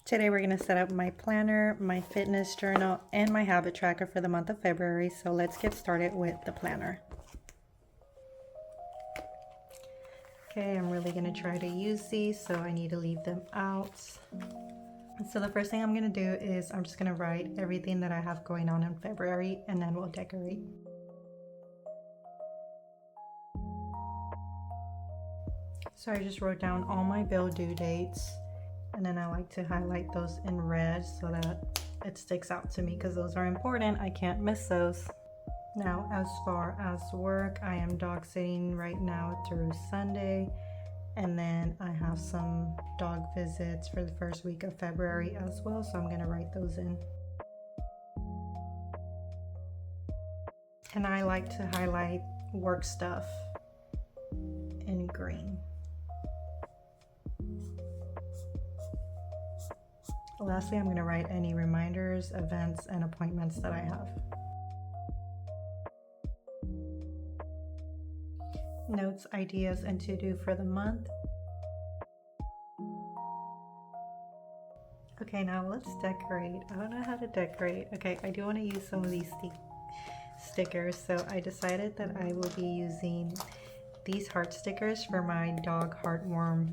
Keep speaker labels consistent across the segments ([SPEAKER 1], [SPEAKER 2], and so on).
[SPEAKER 1] Today we're going to set up my planner, my fitness journal, and my habit tracker for the month of February. So let's get started with the planner. Okay, I'm really going to try to use these, so I need to leave them out. So the first thing I'm going to do is I'm just going to write everything that I have going on in February, and then we'll decorate. So I just wrote down all my bill due dates, and then I like to highlight those in red so that it sticks out to me because those are important. I can't miss those. Now, as far as work, I am dog sitting right now through Sunday, and then I have some dog visits for the first week of February as well, so I'm going to write those in. And I like to highlight work stuff in green. Lastly, I'm going to write any reminders, events, and appointments that I have. Notes, ideas, and to-do for the month. Okay, now let's decorate. I don't know how to decorate. Okay, I do want to use some of these stickers, so I decided that I will be using these heart stickers for my dog heartworm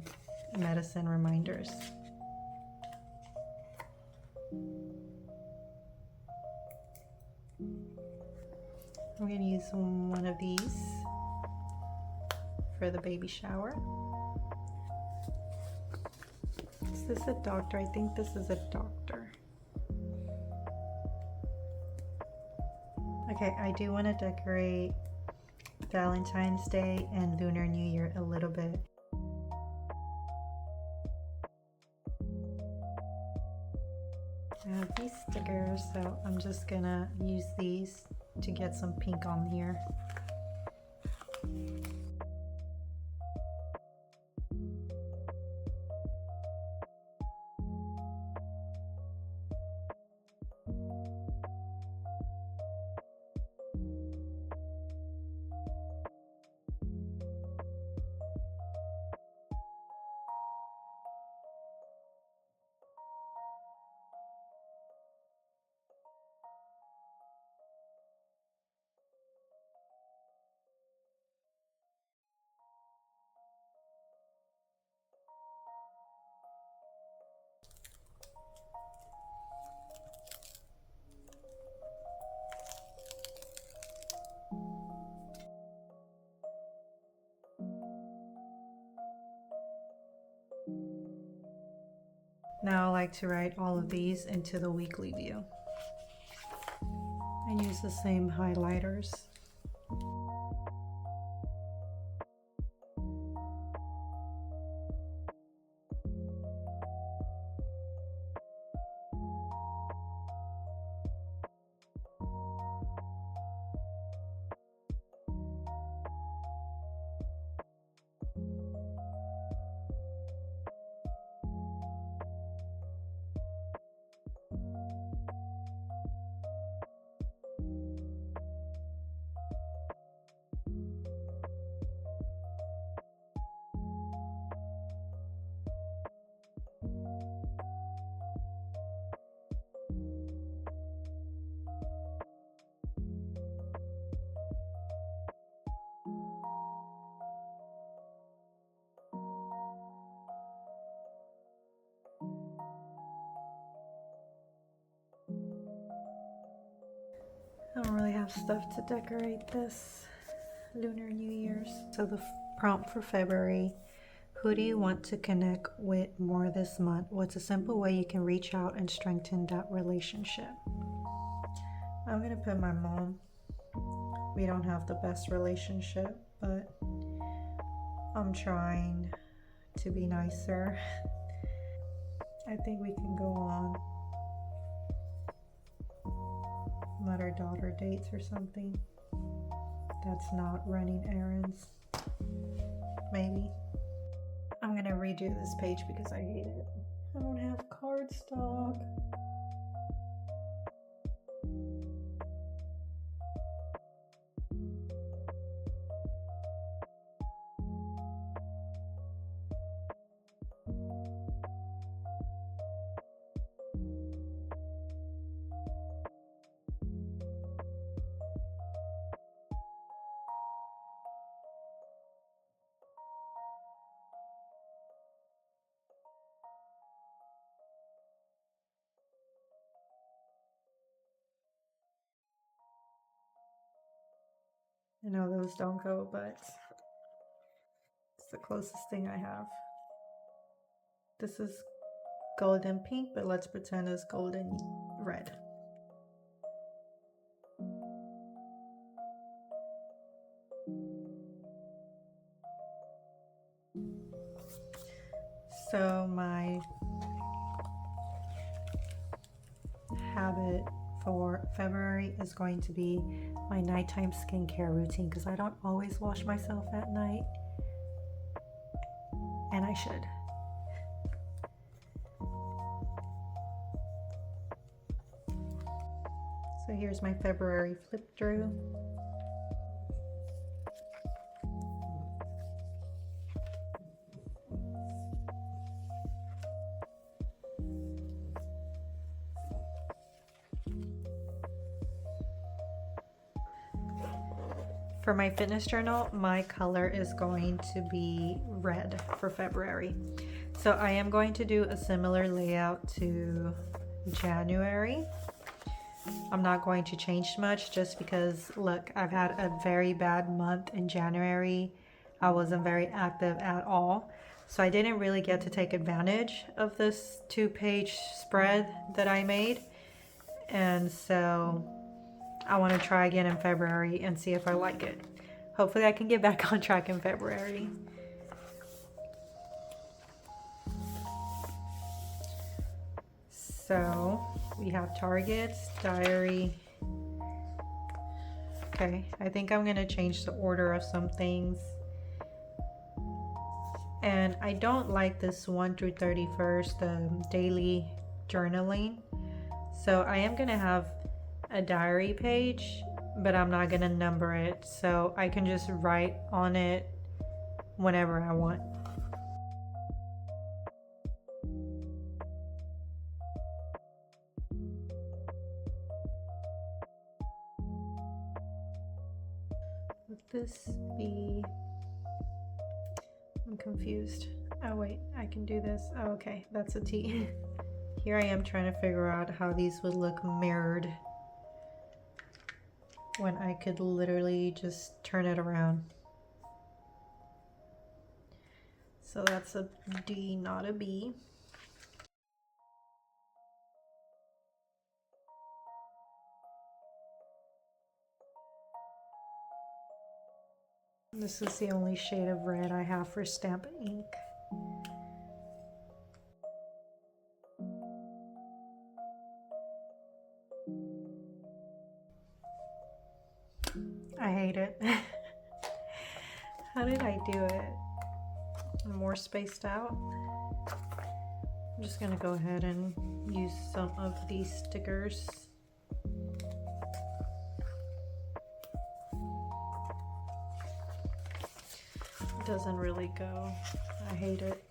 [SPEAKER 1] medicine reminders. I'm going to use one of these for the baby shower. Is this a doctor? I think this is a doctor. Okay, I do want to decorate Valentine's Day and Lunar New Year a little bit. I have these stickers, so I'm just gonna use these to get some pink on here. Now I like to write all of these into the weekly view and use the same highlighters. I don't really have stuff to decorate this Lunar New Year's. So the prompt for February: who do you want to connect with more this month? What's a simple way you can reach out and strengthen that relationship? I'm gonna put my mom. We don't have the best relationship, but I'm trying to be nicer. I think we can go on. Let our daughter dates or something. That's not running errands. Maybe. I'm gonna redo this page because I hate it. I don't have cardstock. I know those don't go, but it's the closest thing I have. This is golden pink, but let's pretend it's golden red. So my habit for February is going to be my nighttime skincare routine because I don't always wash myself at night, and I should. So here's my February flip through. For my fitness journal, my color is going to be red for February. So I am going to do a similar layout to January. I'm not going to change much just because, look, I've had a very bad month in January. I wasn't very active at all. So I didn't really get to take advantage of this 2-page spread that I made. And so I want to try again in February and see if I like it. Hopefully I can get back on track in February. So we have targets, diary. Okay, I think I'm gonna change the order of some things. And I don't like this 1 through 31st, the daily journaling. So I am gonna have a diary page, but I'm not gonna number it, so I can just write on it whenever I want. Would this be... I'm confused. Oh wait, I can do this. Oh, okay, that's a T. Here I am trying to figure out how these would look mirrored when I could literally just turn it around. So that's a D, not a B. This is the only shade of red I have for stamp ink. I hate it. How did I do it? More spaced out? I'm just gonna go ahead and use some of these stickers. It doesn't really go. I hate it.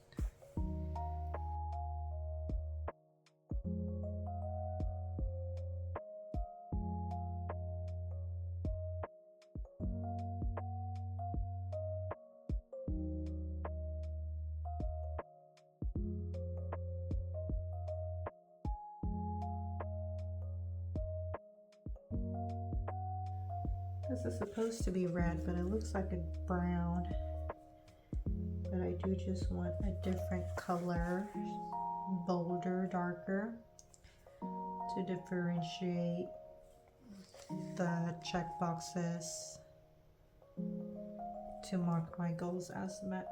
[SPEAKER 1] This is supposed to be red, but it looks like a brown. But I do just want a different color, bolder, darker, to differentiate the check boxes to mark my goals as met.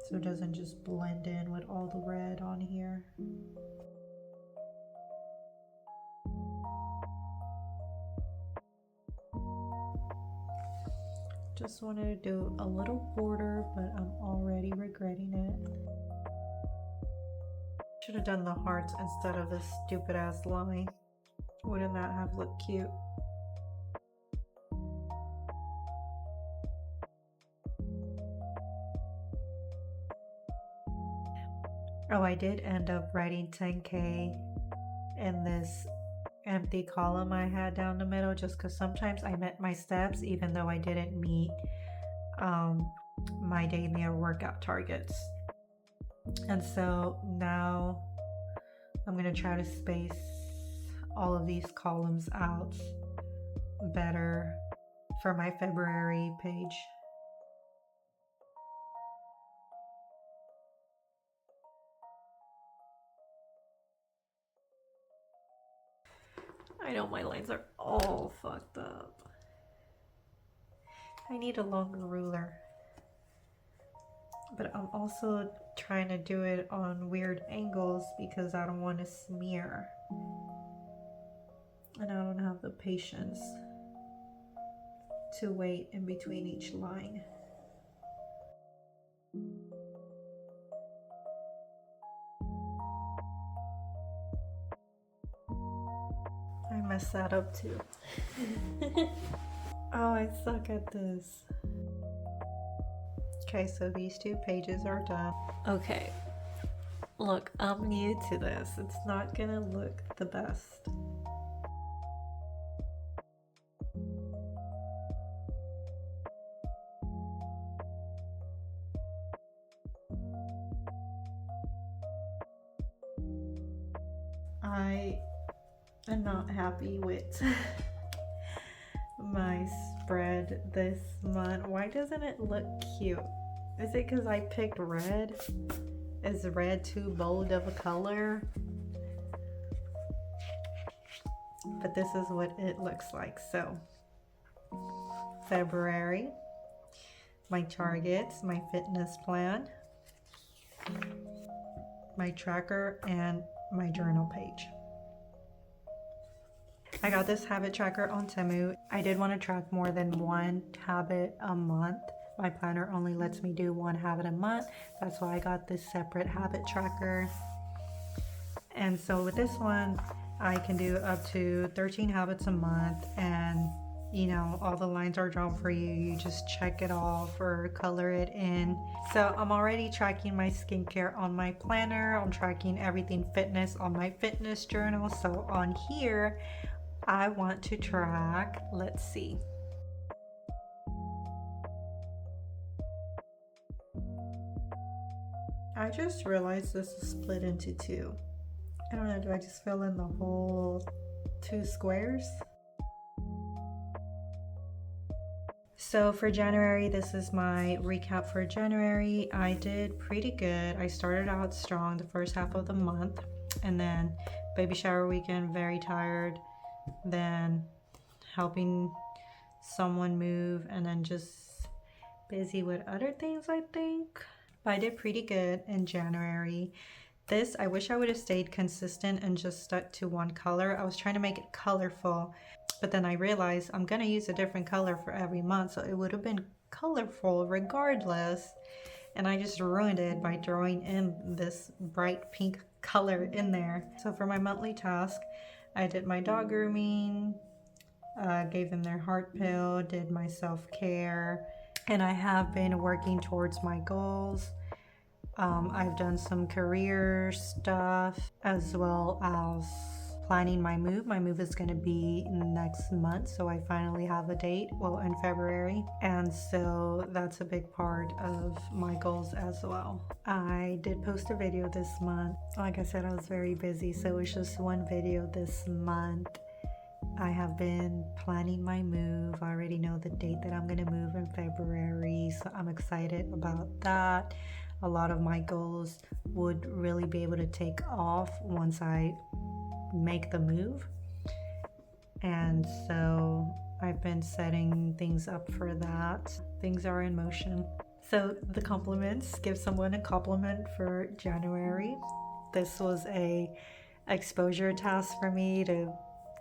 [SPEAKER 1] So it doesn't just blend in with all the red on here. Just wanted to do a little border, but I'm already regretting it. Should have done the hearts instead of this stupid ass line. Wouldn't that have looked cute? Oh, I did end up writing 10K in this empty column I had down the middle, just because sometimes I met my steps even though I didn't meet my daily workout targets. And so now I'm gonna try to space all of these columns out better for my February page. I know my lines are all fucked up. I need a longer ruler. But I'm also trying to do it on weird angles because I don't want to smear. And I don't have the patience to wait in between each line. I messed that up too. Oh, I suck at this. Okay, so these 2 pages are done. Okay, look, I'm new to this. It's not gonna look the best. I am not happy with my spread this month. Why doesn't it look cute? Is it because I picked red? Is red too bold of a color? But this is what it looks like. So February, my targets, my fitness plan, my tracker, and my journal page. I got this habit tracker on Temu. I did want to track more than 1 habit a month. My planner only lets me do 1 habit a month. That's why I got this separate habit tracker. And so with this one, I can do up to 13 habits a month, and you know, all the lines are drawn for you. You just check it off or color it in. So I'm already tracking my skincare on my planner. I'm tracking everything fitness on my fitness journal. So on here, I want to track, let's see. I just realized this is split into 2. I don't know, do I just fill in the whole 2 squares? So for January, this is my recap for January. I did pretty good. I started out strong the first half of the month, and then baby shower weekend, very tired. Then helping someone move, and then just busy with other things, I think. But I did pretty good in January. This, I wish I would have stayed consistent and just stuck to 1 color. I was trying to make it colorful, but then I realized I'm gonna use a different color for every month, so it would have been colorful regardless. And I just ruined it by throwing in this bright pink color in there. So for my monthly task, I did my dog grooming, gave them their heart pill, did my self-care, and I have been working towards my goals. I've done some career stuff as well as planning my move. My move is going to be next month, so I finally have a date, well, in February, and so that's a big part of my goals as well. I did post a video this month. Like I said, I was very busy, so it was just 1 video this month. I have been planning my move. I already know the date that I'm going to move in February, so I'm excited about that. A lot of my goals would really be able to take off once I make the move, and so I've been setting things up for that. Things are in motion. So the compliments, give someone a compliment for January. This was a exposure task for me to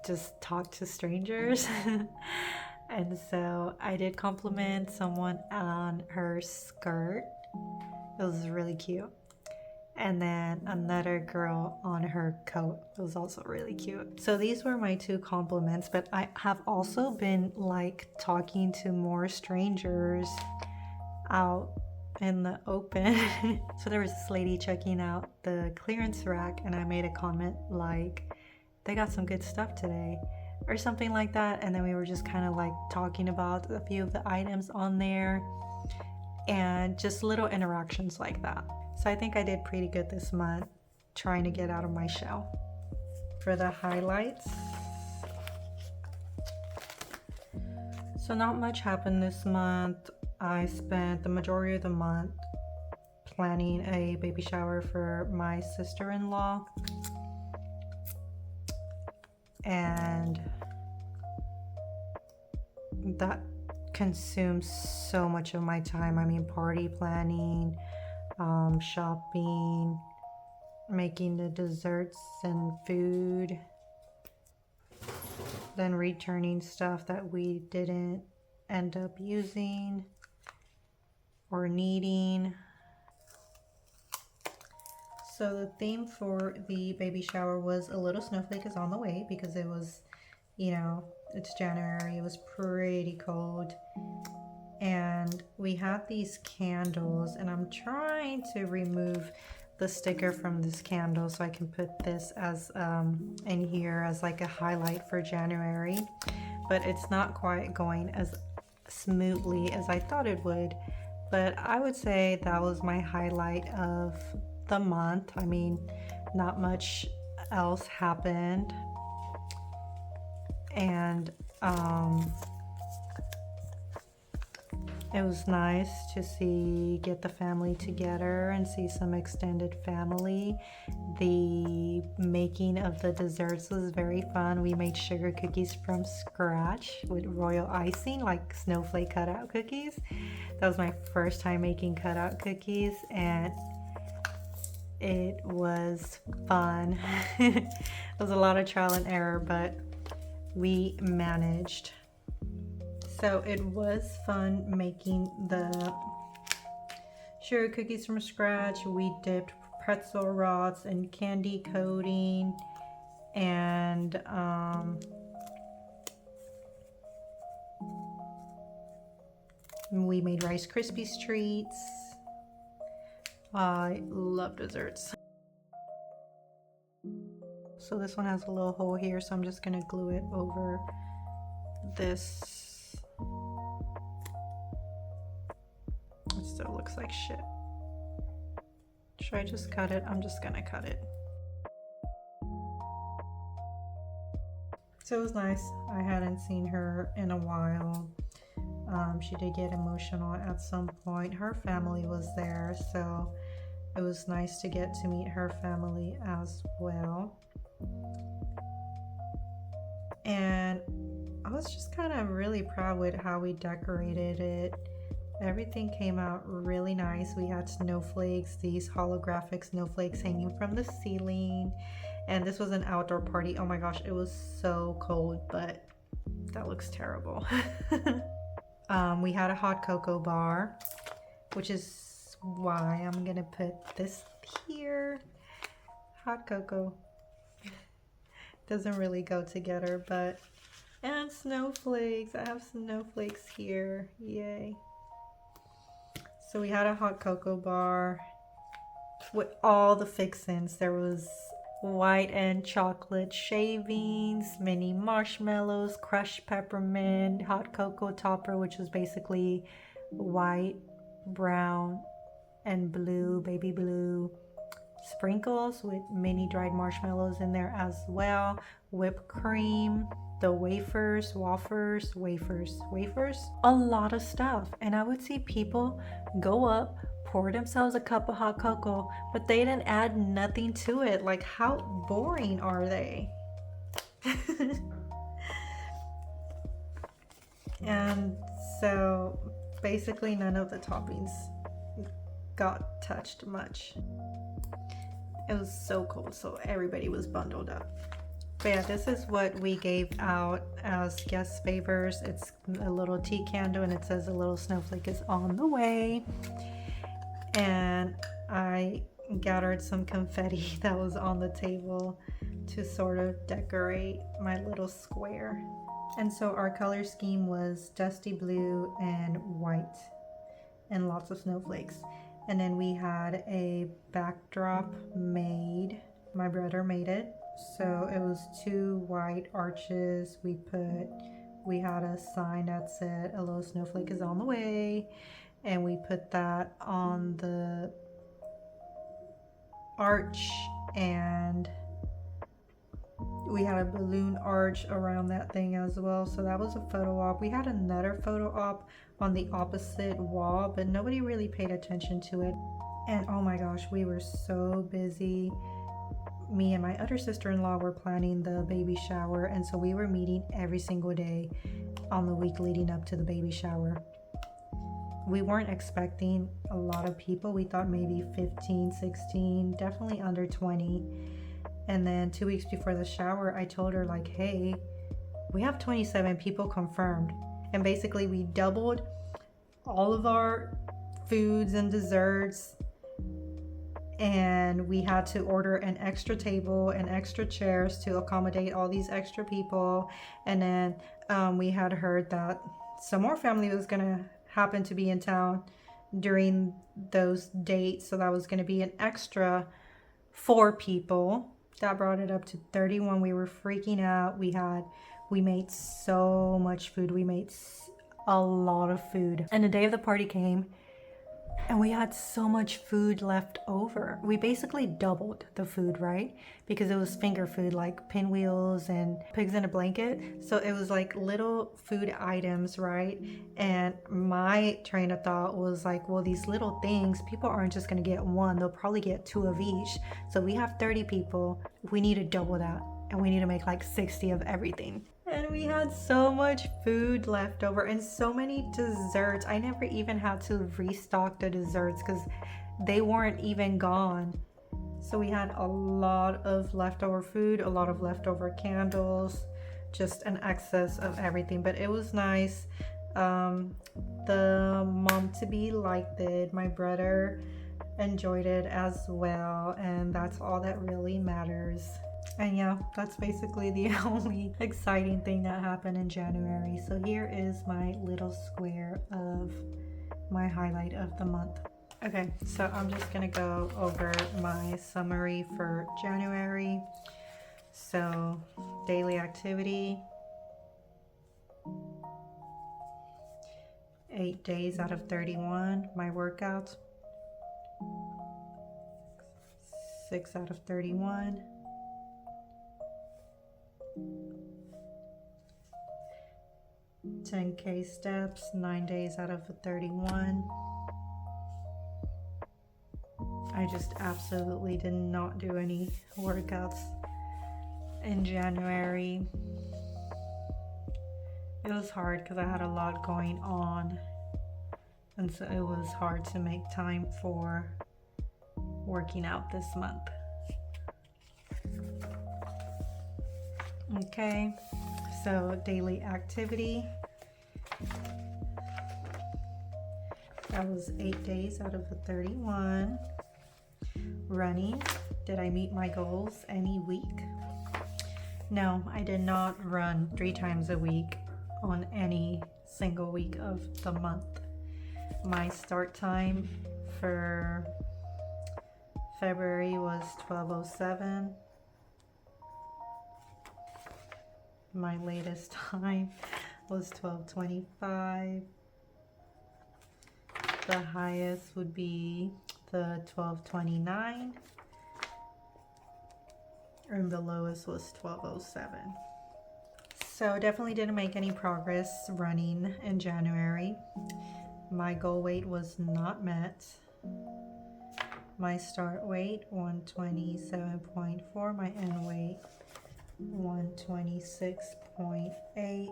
[SPEAKER 1] just talk to strangers. And so I did compliment someone on her skirt. It was really cute. And then another girl on her coat. It was also really cute. So these were my 2 compliments, but I have also been like talking to more strangers out in the open. So there was this lady checking out the clearance rack, and I made a comment like, they got some good stuff today, or something like that. And then we were just kind of like talking about a few of the items on there, and just little interactions like that. So I think I did pretty good this month trying to get out of my shell. for the highlights. So not much happened this month. I spent the majority of the month planning a baby shower for my sister-in-law, and that consumes so much of my time. I mean, party planning, shopping, making the desserts and food, then returning stuff that we didn't end up using or needing. So the theme for the baby shower was A Little Snowflake is on the Way, because it was, you know, it's January, it was pretty cold. And we had these candles, and I'm trying to remove the sticker from this candle so I can put this as in here as like a highlight for January, but it's not quite going as smoothly as I thought it would. But I would say that was my highlight of the month. I mean, not much else happened, and it was nice to get the family together and see some extended family. The making of the desserts was very fun. We made sugar cookies from scratch with royal icing, like snowflake cutout cookies. That was my first time making cutout cookies, and it was fun. It was a lot of trial and error, but we managed. So it was fun making the sugar cookies from scratch. We dipped pretzel rods in candy coating, and we made Rice Krispies treats. I love desserts. So this one has a little hole here, so I'm just gonna glue it over this. It still looks like shit. Should I just cut it? I'm just gonna cut it. So it was nice. I hadn't seen her in a while. She did get emotional at some point. Her family was there, so it was nice to get to meet her family as well. And I was just kind of really proud with how we decorated it. Everything came out really nice. We had snowflakes, these holographic snowflakes hanging from the ceiling. And this was an outdoor party. Oh my gosh, it was so cold, but that looks terrible. We had a hot cocoa bar, which is why I'm gonna put this here. Hot cocoa doesn't really go together, but, and snowflakes. I have snowflakes here, yay. So we had a hot cocoa bar with all the fixins. There was white and chocolate shavings, mini marshmallows, crushed peppermint, hot cocoa topper, which was basically white, brown, and blue, baby blue, sprinkles with mini dried marshmallows in there as well, whipped cream, the wafers, a lot of stuff. And I would see people go up, pour themselves a cup of hot cocoa, but they didn't add nothing to it. Like, how boring are they? And so basically none of the toppings got touched much. It was so cold, so everybody was bundled up. But yeah, this is what we gave out as guest favors. It's a little tea candle, and it says A Little Snowflake is on the way. And I gathered some confetti that was on the table to sort of decorate my little square. And so our color scheme was dusty blue and white and lots of snowflakes. And then we had a backdrop made. My brother made it. So it was 2 white arches. We had a sign that said A Little Snowflake is on the way. And we put that on the arch, and We had a balloon arch around that thing as well, so that was a photo op. We had another photo op on the opposite wall, but nobody really paid attention to it. And oh my gosh, we were so busy. Me and my other sister-in-law were planning the baby shower, and so we were meeting every single day on the week leading up to the baby shower. We weren't expecting a lot of people. We thought maybe 15, 16, definitely under 20. And then 2 weeks before the shower, I told her like, hey, we have 27 people confirmed. And basically we doubled all of our foods and desserts, and we had to order an extra table and extra chairs to accommodate all these extra people. And then we had heard that some more family was gonna happen to be in town during those dates, so that was gonna be an extra 4 people. That brought it up to 31. We were freaking out. We made so much food. We made a lot of food. And the day of the party came, and we had so much food left over. We basically doubled the food, right? Because it was finger food, like pinwheels and pigs in a blanket. So it was like little food items, right? And my train of thought was like, well, these little things, people aren't just gonna get one, they'll probably get 2 of each. So we have 30 people, we need to double that. And we need to make like 60 of everything. And we had so much food left over and so many desserts. I never even had to restock the desserts because they weren't even gone. So we had a lot of leftover food, a lot of leftover candles, just an excess of everything. But it was nice. The mom-to-be liked it. My brother enjoyed it as well. And that's all that really matters. And yeah, that's basically the only exciting thing that happened in January. So here is my little square of my highlight of the month. Okay, so I'm just gonna go over my summary for January. So daily activity, 8 days out of 31. My workouts, 6 out of 31. 10K steps, 9 days out of the 31. I just absolutely did not do any workouts in January. It was hard because I had a lot going on, and so it was hard to make time for working out this month. Okay, so daily activity, that was 8 days out of the 31. Running, did I meet my goals any week? No, I did not run 3 times a week on any single week of the month. My start time for February was 12:07. My latest time was 12:25. The highest would be the 12:29, and the lowest was 12:07. So definitely didn't make any progress running in January. My goal weight was not met. My start weight 127.4, my end weight 126.8.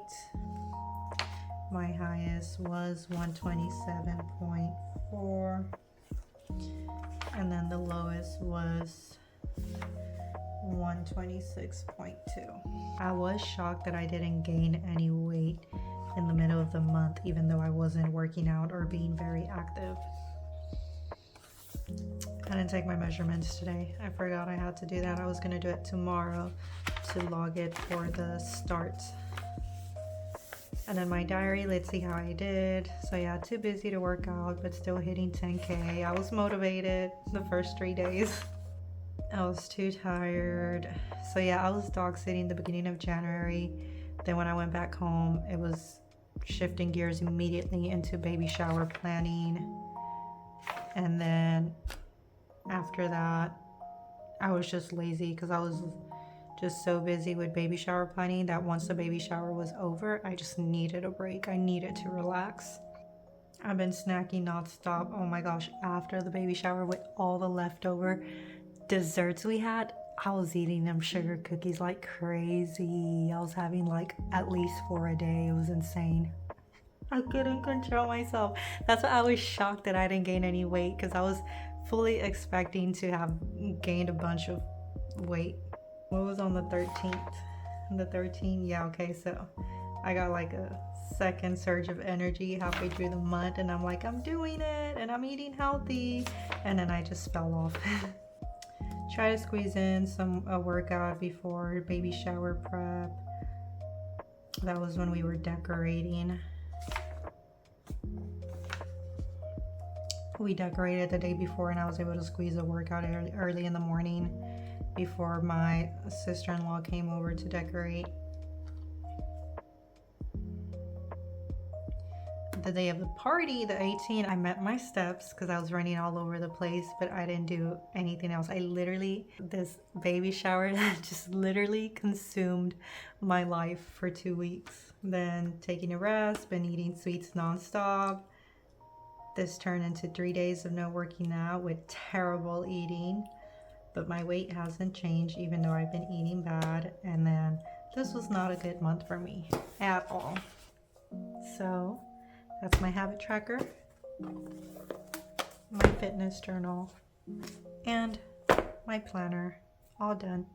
[SPEAKER 1] My highest was 127.4, and then the lowest was 126.2. I was shocked that I didn't gain any weight in the middle of the month, even though I wasn't working out or being very active. I didn't take my measurements today. I forgot I had to do that. I was gonna do it tomorrow to log it for the start. And then my diary, let's see how I did. So yeah, too busy to work out, but still hitting 10K. I was motivated the first 3 days. I was too tired. So yeah, I was dog sitting the beginning of January. Then when I went back home, it was shifting gears immediately into baby shower planning. And then after that, I was just lazy because I was just so busy with baby shower planning that once the baby shower was over, I just needed a break. I needed to relax. I've been snacking nonstop. Oh my gosh, after the baby shower with all the leftover desserts we had, I was eating them sugar cookies like crazy. I was having like at least 4 a day. It was insane. I couldn't control myself. That's why I was shocked that I didn't gain any weight, because I was fully expecting to have gained a bunch of weight. What was on the 13th? The 13th? Yeah, okay, so I got like a second surge of energy halfway through the month, and I'm like, I'm doing it and I'm eating healthy, and then I just fell off. Try to squeeze in a workout before baby shower prep. That was when we were decorating. We decorated the day before, and I was able to squeeze a workout early in the morning before my sister-in-law came over to decorate. The day of the party, the 18th, I met my steps because I was running all over the place, but I didn't do anything else. This baby shower just literally consumed my life for 2 weeks. Then taking a rest, been eating sweets nonstop. This turned into 3 days of no working out with terrible eating, but my weight hasn't changed even though I've been eating bad. And then this was not a good month for me at all. So that's my habit tracker, my fitness journal, and my planner, all done.